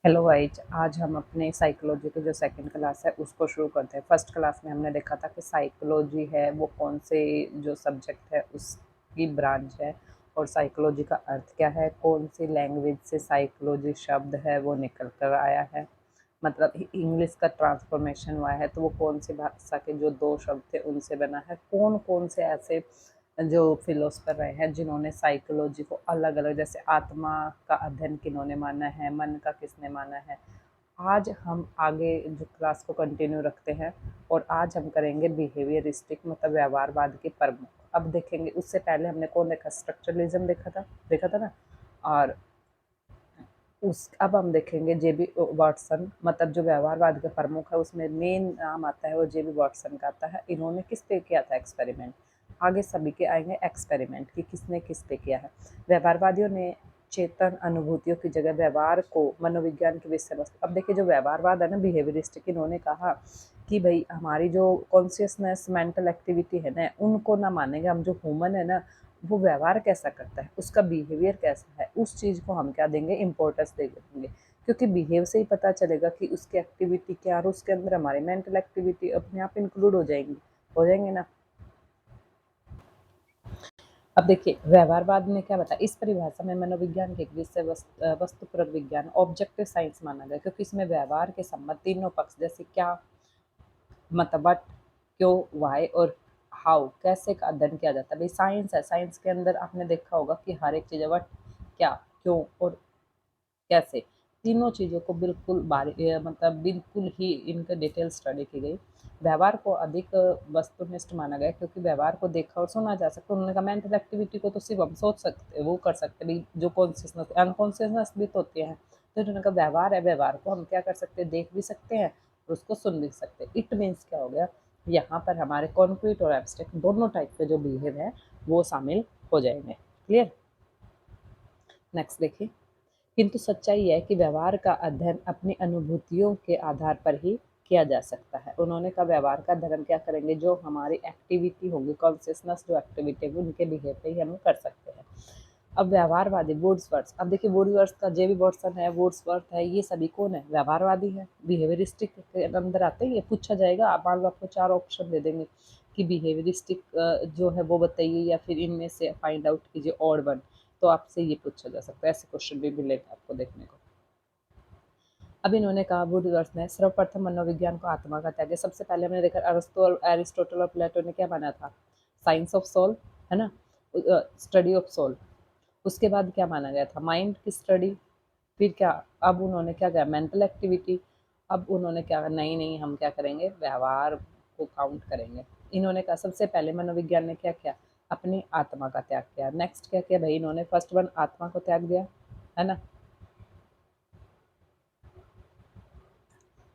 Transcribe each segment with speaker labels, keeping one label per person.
Speaker 1: Hello guys, आज हम अपने साइकोलॉजी की जो सेकंड क्लास है उसको शुरू करते हैं। फर्स्ट क्लास में हमने देखा था कि साइकोलॉजी है वो कौन से जो सब्जेक्ट है उसकी ब्रांच है और साइकोलॉजी का अर्थ क्या है, कौन सी लैंग्वेज से साइकोलॉजी शब्द है वो निकल कर आया है, मतलब इंग्लिश का ट्रांसफॉर्मेशन हुआ है तो वो कौन सी भाषा के जो दो शब्द थे उनसे बना है, कौन कौन से ऐसे जो फिलोसफर रहे हैं जिन्होंने साइकोलॉजी को अलग अलग, जैसे आत्मा का अध्ययन किन्होंने माना है, मन का किसने माना है। आज हम आगे जो क्लास को कंटिन्यू रखते हैं और आज हम करेंगे बिहेवियरिस्टिक मतलब व्यवहारवाद के प्रमुख। अब देखेंगे, उससे पहले हमने कौन देखा, स्ट्रक्चरलिज्म देखा था ना। और उस अब हम देखेंगे जेबी वाटसन, मतलब जो व्यवहारवाद के प्रमुख है उसमें मेन नाम आता है वो जेबी वाटसन का आता है। इन्होंने किस पे किया था एक्सपेरिमेंट, आगे सभी के आएंगे एक्सपेरिमेंट कि किसने किस पे किया है। व्यवहारवादियों ने चेतन अनुभूतियों की जगह व्यवहार को मनोविज्ञान की विषय वस्तु। अब देखिए जो व्यवहारवाद है ना, बिहेवियरिस्टिक, इन्होंने कहा कि भाई हमारी जो कॉन्शियसनेस मेंटल एक्टिविटी है ना उनको ना मानेंगे, हम जो ह्यूमन है ना वो व्यवहार कैसा करता है, उसका बिहेवियर कैसा है, उस चीज़ को हम क्या देंगे, इम्पोर्टेंस देंगे। क्योंकि बिहेव से ही पता चलेगा कि उसकी एक्टिविटी क्या है और उसके अंदर हमारी मेंटल एक्टिविटी अपने आप इंक्लूड हो जाएंगे ना। अब देखिए व्यवहारवाद ने क्या बताया, इस परिभाषा में मनोविज्ञान के एक विषय वस्तुपरक विज्ञान ऑब्जेक्टिव साइंस माना गया, क्योंकि इसमें व्यवहार के संबंध तीनों पक्ष जैसे क्या, मतलब व्हाट, क्यों, वाई और हाउ, कैसे का अध्ययन किया जाता है। भाई साइंस है, साइंस के अंदर आपने देखा होगा कि हर एक चीज़ है, व्हाट, क्या, क्यों और कैसे, तीनों चीज़ों को बिल्कुल मतलब बिल्कुल ही इनका डिटेल स्टडी की गई। व्यवहार को अधिक वस्तुनिष्ठ माना गया क्योंकि व्यवहार को देखा और सुना जा सकता है। उन्होंने कहा मेंटल एक्टिविटी को तो सिर्फ हम सोच सकते, वो कर सकते भाई, जो कॉन्शियसनेस अनकॉन्शियसनेस भी तो होती है। तो उन्होंने कहा व्यवहार है, व्यवहार को हम क्या कर सकते हैं, देख भी सकते हैं और उसको सुन भी सकते हैं। इट मीन्स क्या हो गया, यहाँ पर हमारे कॉन्क्रीट और एब्स्ट्रैक्ट दोनों टाइप के जो बिहेव है वो शामिल हो जाएंगे। क्लियर। नेक्स्ट देखिए, किंतु सच्चाई है कि व्यवहार का अध्ययन अपनी अनुभूतियों के आधार पर ही किया जा सकता है। उन्होंने कहा व्यवहार का अध्ययन क्या करेंगे, जो हमारी एक्टिविटी होगी, कॉन्शियसनेस जो एक्टिविटी होगी उनके बिहेव पे ही हम कर सकते हैं। अब व्यवहारवादी वुड्सवर्थ, अब देखिए वुड्सवर्थ का जेबी वॉटसन है, वुड्सवर्थ है, ये सभी कौन है, व्यवहारवादी है। बिहेवियरिस्टिक के अंदर आते हैं, ये पूछा जाएगा, आप मान लो आपको चार ऑप्शन दे देंगे कि बिहेवियरिस्टिक जो है वो बताइए या फिर इनमें से फाइंड आउट कीजिए ऑड वन, तो आपसे ये पूछा जा सकता है, ऐसे क्वेश्चन भी मिलेगा आपको देखने को। अब इन्होंने कहा, वुडवर्थ ने सर्वप्रथम मनोविज्ञान को आत्मा का त्याग है। सबसे पहले हमने देखा अरस्तु और एरिस्टोटल और प्लेटो ने क्या माना था, साइंस ऑफ सोल, है ना, स्टडी ऑफ सोल। उसके बाद क्या माना गया था, माइंड की स्टडी। फिर क्या, अब उन्होंने क्या कहा, मेंटल एक्टिविटी। अब उन्होंने क्या कहा, नहीं नहीं हम क्या करेंगे, व्यवहार को काउंट करेंगे। इन्होंने कहा सबसे पहले मनोविज्ञान ने क्या किया, अपनी आत्मा का त्याग किया। नेक्स्ट क्या किया भाई, इन्होंने फर्स्ट वन आत्मा को त्याग दिया, है ना,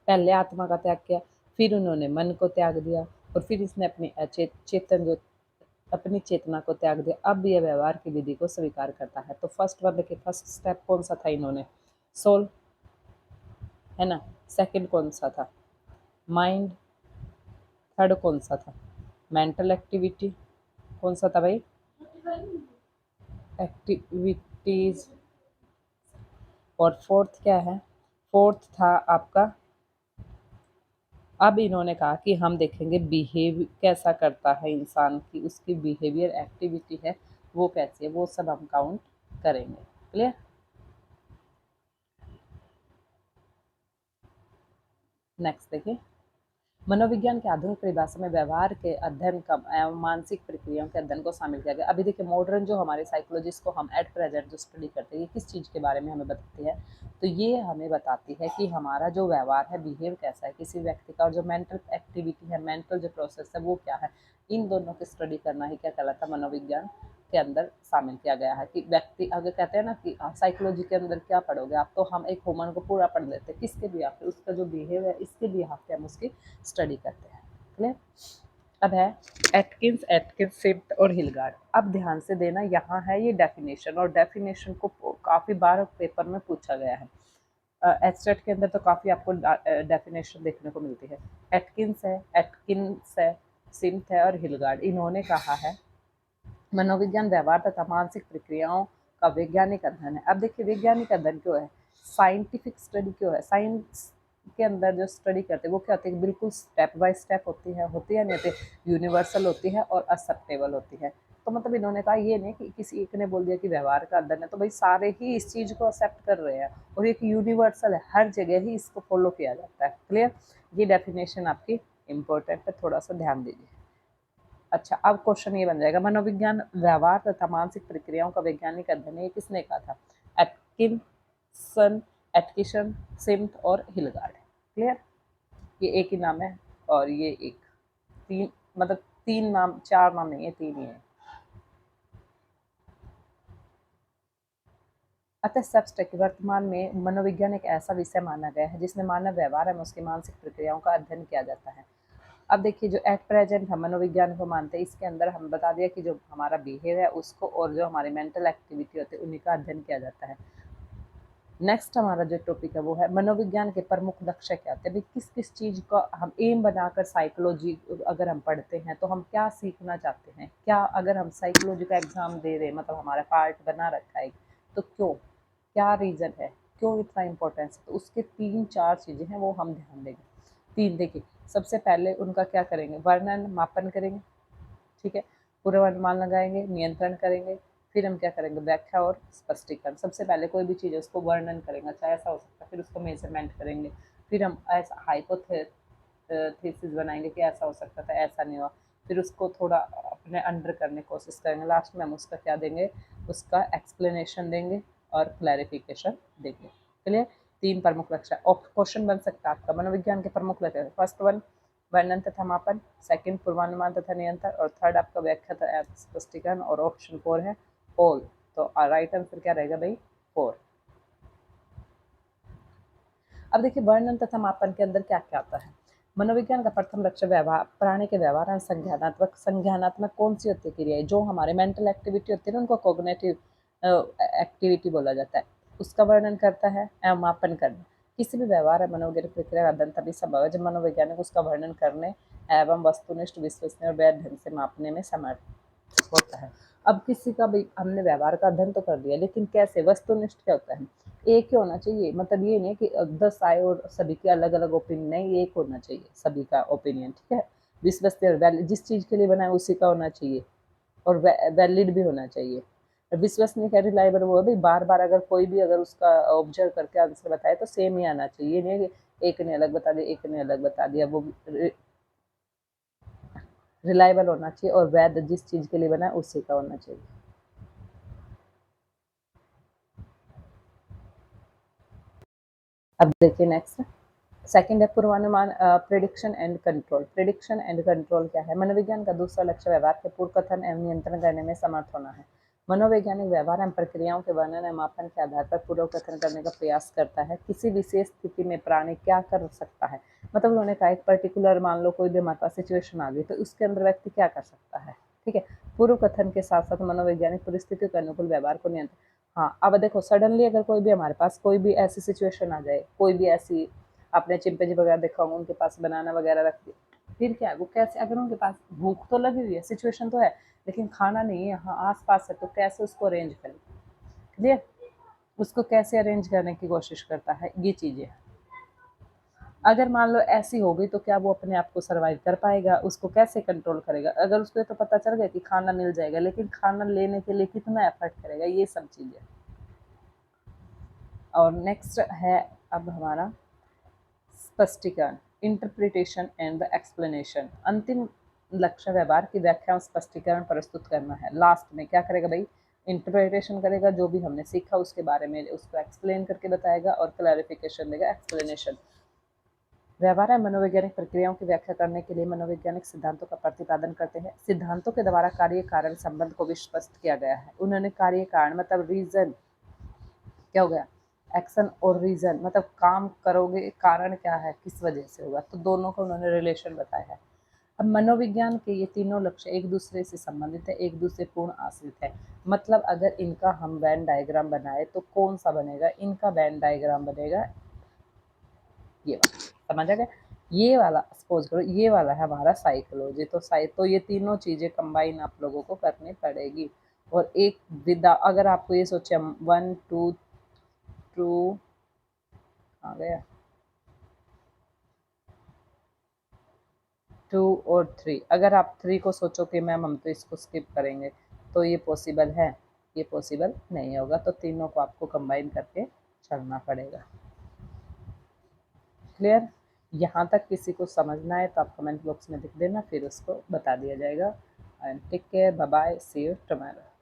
Speaker 1: पहले आत्मा का त्याग किया, फिर उन्होंने मन को त्याग दिया और फिर इसने अपनी चेतन जो अपनी चेतना को त्याग दिया। अब यह व्यवहार की विधि को स्वीकार करता है। तो फर्स्ट वन देखिए, फर्स्ट स्टेप कौन सा था, इन्होंने सोल, है ना, सेकंड कौन सा था, माइंड, थर्ड कौन सा था, मेंटल एक्टिविटी, कौन सा था भाई, एक्टिविटीज, और फोर्थ क्या है, फोर्थ था आपका। अब इन्होंने कहा कि हम देखेंगे बिहेव कैसा करता है इंसान की, उसकी बिहेवियर एक्टिविटी है वो कैसी है, वो सब हम काउंट करेंगे। क्लियर। नेक्स्ट देखिए, मनोविज्ञान के आधुनिक परिभाषा में व्यवहार के अध्ययन का एवं मानसिक प्रक्रियाओं के अध्ययन को शामिल किया गया। अभी देखिए मॉडर्न जो हमारे साइकोलॉजिस्ट को हम एट प्रेजेंट जो स्टडी करते हैं, ये किस चीज़ के बारे में हमें बताती है, तो ये हमें बताती है कि हमारा जो व्यवहार है, बिहेव कैसा है किसी व्यक्ति का, और जो मेंटल एक्टिविटी है, मेंटल जो प्रोसेस है वो क्या है, इन दोनों की स्टडी करना ही क्या कहलाता है, मनोविज्ञान के अंदर शामिल किया गया है। कि व्यक्ति, अगर कहते हैं ना कि साइकोलॉजी के अंदर क्या पढ़ोगे आप, तो हम एक ह्यूमन को पूरा पढ़ लेते हैं, किसके भी आप उसका जो बिहेव है इसके भी यहाँ पे हम उसकी स्टडी करते हैं। क्लियर। अब है एटकिंस, एटकिंस, सिम्प्ट और हिलगार्ड। अब ध्यान से देना, यहाँ है ये डेफिनेशन, और डेफिनेशन को काफ़ी बार पेपर में पूछा गया है। एस्टेट के अंदर तो काफ़ी आपको डेफिनेशन देखने को मिलती है। एटकिंस है, सिम्प्ट है और हिलगार्ड। इन्होंने कहा है मनोविज्ञान व्यवहार तथा मानसिक प्रक्रियाओं का वैज्ञानिक अध्ययन है। अब देखिए वैज्ञानिक अध्ययन क्यों है, साइंटिफिक स्टडी क्यों है? साइंस के अंदर जो स्टडी करते हैं वो क्या होती है, बिल्कुल स्टेप बाय स्टेप होती है नहीं होती, यूनिवर्सल होती है और एक्सेप्टेबल होती है। तो मतलब इन्होंने कहा ये नहीं कि किसी एक ने बोल दिया कि व्यवहार का अध्ययन है तो भाई सारे ही इस चीज़ को एक्सेप्ट कर रहे हैं, और एक यूनिवर्सल है, हर जगह ही इसको फॉलो किया जाता है। क्लियर? ये डेफिनेशन आपकी इम्पोर्टेंट है, थोड़ा सा ध्यान दीजिए। अच्छा, अब क्वेश्चन ये बन जाएगा, मनोविज्ञान व्यवहार तथा मानसिक प्रक्रियाओं का वैज्ञानिक अध्ययन है, ये किसने कहा था? एटकिंसन, एटकिशन, सिम्थ और हिलगार्ड। क्लियर? ये एक ही नाम है, और ये एक तीन, मतलब तीन नाम, चार नाम नहीं है, तीन ही है। अतः सब्सटेक वर्तमान में मनोविज्ञान एक ऐसा विषय माना गया है जिसमें मानव व्यवहार एवं उसकी मानसिक प्रक्रियाओं का अध्ययन किया जाता है। अब देखिए, जो एट प्रेजेंट हम मनोविज्ञान को मानते हैं, इसके अंदर हम बता दिया कि जो हमारा बिहेव है उसको, और जो हमारी मेंटल एक्टिविटी होती है उन्हीं का अध्ययन किया जाता है। नेक्स्ट हमारा जो टॉपिक है वो है मनोविज्ञान के प्रमुख लक्ष्य क्या होते हैं। भाई किस किस चीज़ का हम एम बनाकर साइकोलॉजी अगर हम पढ़ते हैं तो हम क्या सीखना चाहते हैं, क्या अगर हम साइकोलॉजी का एग्ज़ाम दे रहे हैं, मतलब हमारा पार्ट बना रखा है, तो क्यों, क्या रीज़न है, क्यों इतना इम्पोर्टेंस है, तो उसके तीन चार चीज़ें हैं वो हम ध्यान देंगे। तीन देखिए, सबसे पहले उनका क्या करेंगे, वर्णन मापन करेंगे, ठीक है, पूर्वानुमान लगाएंगे, नियंत्रण करेंगे, फिर हम क्या करेंगे, व्याख्या और स्पष्टीकरण। सबसे पहले कोई भी चीज़ है उसको वर्णन करेंगे, अच्छा ऐसा हो सकता है, फिर उसको मेजरमेंट करेंगे, फिर हम ऐसा हाइपोथेसिस बनाएंगे कि ऐसा हो सकता था, ऐसा नहीं हुआ, फिर उसको थोड़ा अपने अंडर करने की कोशिश करेंगे, लास्ट में हम उसका क्या देंगे, उसका एक्सप्लेनेशन देंगे और क्लैरिफिकेशन देंगे। क्लियर? तीन प्रमुख लक्ष्य। क्वेश्चन बन सकता है आपका, मनोविज्ञान के प्रमुख लक्ष्य, फर्स्ट वन वर्णन तथा मापन, सेकंड पूर्वानुमान तथा नियंत्रण, और थर्ड आपका व्याख्या तथा स्पष्टीकरण, और ऑप्शन फोर है ऑल। तो राइट आंसर क्या रहेगा भाई, फोर। अब देखिए, वर्णन तथा मापन के अंदर क्या क्या आता है। मनोविज्ञान का प्रथम लक्ष्य व्यवहार, प्राणी के व्यवहार और संज्ञानात्मक, संज्ञानात्मक कौन सी होती है क्रियाएं, जो हमारे मेंटल एक्टिविटी होती है ना, उनको कॉग्निटिव एक्टिविटी बोला जाता है, उसका वर्णन करता है एवं मापन करना। किसी भी व्यवहार या मनोवैज्ञानिक प्रक्रिया का अध्ययन तभी संभव है जब मनोवैज्ञानिक उसका वर्णन करने एवं वस्तुनिष्ठ, विश्वसनीय और वैध ढंग से मापने में समर्थ होता है। अब किसी का भी हमने व्यवहार का अध्ययन तो कर लिया, लेकिन कैसे, वस्तुनिष्ठ क्या होता है, एक ही होना चाहिए, मतलब ये नहीं कि 10 आए और सभी के अलग अलग ओपिनियन, नहीं, एक होना चाहिए सभी का ओपिनियन, ठीक है। विश्वसनीय, वैलिड, जिस चीज़ के लिए बनाए उसी का होना चाहिए, और वैलिड भी होना चाहिए। विश्वसनीय क्या, रिलायबल, वो भी बार बार अगर कोई भी अगर उसका ऑब्जर्व करके आंसर बताए तो सेम ही आना चाहिए, नहीं कि एक ने अलग बता दिया, एक ने अलग बता दिया, वो रिलायबल होना चाहिए, और वैध, जिस चीज़ के लिए बना है उसी का होना चाहिए। अब देखिए नेक्स्ट, सेकंड है पूर्वानुमान, prediction and control. Prediction and control क्या है, मनोविज्ञान का दूसरा लक्ष्य व्यवहार के पूर्व कथन एवं नियंत्रण करने में समर्थ होना है। मनोवैज्ञानिक व्यवहार एवं प्रक्रियाओं के वर्णन एवं मापन के आधार पर पूर्व कथन करने का प्रयास करता है किसी विशेष स्थिति में प्राणी क्या कर सकता है। मतलब उन्होंने कहा एक पर्टिकुलर, मान लो कोई भी हमारे पास सिचुएशन आ गई तो उसके अंदर व्यक्ति क्या कर सकता है, ठीक है। पूर्व कथन के साथ साथ मनोवैज्ञानिक परिस्थितियों के अनुकूल व्यवहार को नियंत्रण। हाँ, अब देखो, सडनली अगर कोई भी हमारे पास कोई भी ऐसी सिचुएशन आ जाए, कोई भी ऐसी, आपने चिंपैंजी वगैरह देखा होगा, उनके पास बनाना वगैरह रख दिया, फिर क्या है, वो कैसे, अगर उनके पास भूख तो लगी हुई है, सिचुएशन तो है, लेकिन खाना नहीं है, हाँ आस पास है, तो कैसे उसको अरेंज करें। क्लियर? उसको कैसे अरेंज करने की कोशिश करता है, ये चीज़ें। अगर मान लो ऐसी हो गई तो क्या वो अपने आप को सर्वाइव कर पाएगा, उसको कैसे कंट्रोल करेगा, अगर उसको ये तो पता चल गया कि खाना मिल जाएगा, लेकिन खाना लेने के लिए कितना एफर्ट करेगा, ये सब चीज़ें। और नेक्स्ट है अब हमारा स्पष्टीकरण, इंटरप्रिटेशन एंड द एक्सप्लेनेशन। अंतिम लक्ष्य व्यवहार की व्याख्या और स्पष्टीकरण प्रस्तुत करना है। लास्ट में क्या करेगा भाई, इंटरप्रिटेशन करेगा, जो भी हमने सीखा उसके बारे में उसको एक्सप्लेन करके बताएगा, और क्लैरिफिकेशन देगा, एक्सप्लेनेशन। व्यवहार है मनोवैज्ञानिक प्रक्रियाओं की व्याख्या करने के लिए मनोवैज्ञानिक सिद्धांतों का प्रतिपादन करते हैं। सिद्धांतों के द्वारा कार्य कारण संबंध को विस्पष्ट किया गया है। उन्होंने कार्य कारण मतलब रीजन, क्या हो गया, एक्शन और रीजन, मतलब काम करोगे, कारण क्या है, किस वजह से होगा, तो दोनों का उन्होंने रिलेशन बताया है। अब मनोविज्ञान के ये तीनों लक्ष्य एक दूसरे से संबंधित है, एक दूसरे पूर्ण आश्रित है। मतलब अगर इनका हम वेन डायग्राम बनाए तो कौन सा बनेगा, इनका वेन डायग्राम बनेगा ये वाला, समझ आ गया। ये वाला सपोज करो, ये वाला है हमारा साइकोलॉजी, तो ये तीनों चीज़ें कंबाइन आप लोगों को करनी पड़ेगी। और एक विदा, अगर आपको ये सोचे 1 2 2 आ गया 2 और 3। अगर आप 3 को सोचो कि मैम हम तो इसको स्किप करेंगे, तो ये पॉसिबल है? ये पॉसिबल नहीं होगा, तो तीनों को आपको कंबाइन करके चलना पड़ेगा। क्लियर? यहाँ तक किसी को समझना है तो आप कमेंट बॉक्स में लिख देना, फिर उसको बता दिया जाएगा। And take care, bye bye, see you tomorrow.